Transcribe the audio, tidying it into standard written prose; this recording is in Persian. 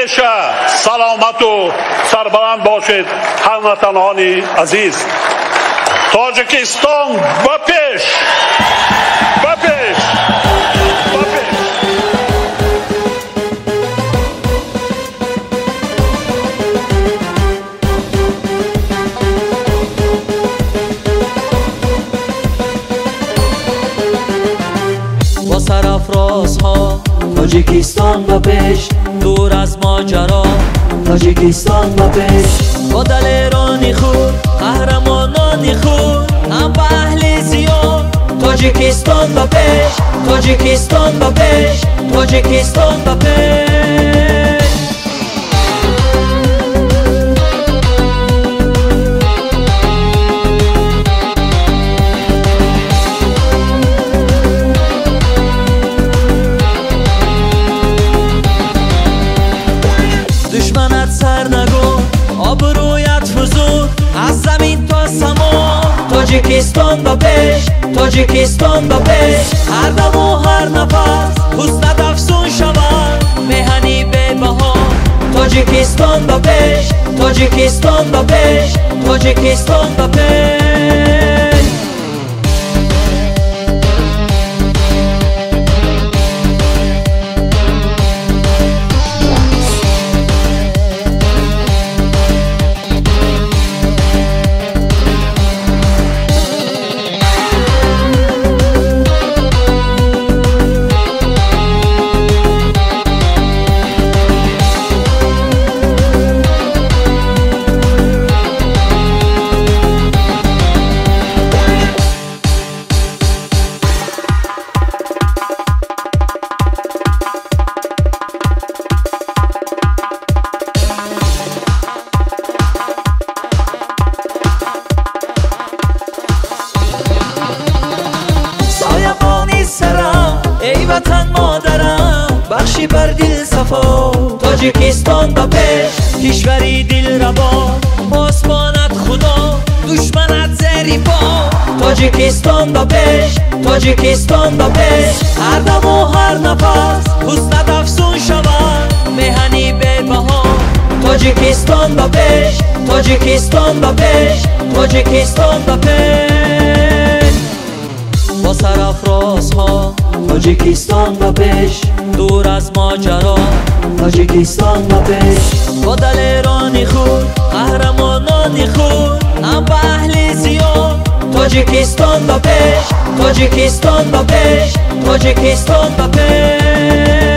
همیشه سلامت و سربلند باشید هموطنان عزیز. تاجیکستان به پیش، به پیش، به پیش. با سرافرازها تاجیکستان به پیش، دور از ماجرا تاجیکستان به پیش. با دلیرانی خود قهرمانانی خود هم به اهل زیاد تاجیکستان به پیش، تاجیکستان به پیش، تاجیکستان به پیش. دشمنت سر نگو آبرویت فزود از زمین تا سما تاجیکستان به پیش، تاجیکستان به پیش. هر دم و هر نفس حسنت افزون شود مهنی به بها تاجیکستان به پیش، تاجیکستان به پیش، تاجیکستان به پیش. ای وطن مادرم بخشی بر دل صفا تاجیکستان به پیش، کشوری دل ربا آسمانت خدا دشمنت زیر پا تاجیکستان به پیش، تاجیکستان به پیش. هر دم و هر نفس حسنت افزون شود مهنی به بها تاجیکستان به پیش، تاجیکستان به پیش، تاجیکستان به پیش. با سرافرازها تاجیکستان به پیش، دور از ماجرا تاجیکستان به پیش. با دلیرانی خود قهرمانانی خود هم به اهل زیاد تاجیکستان به پیش، تاجیکستان به پیش، تاجیکستان به پیش.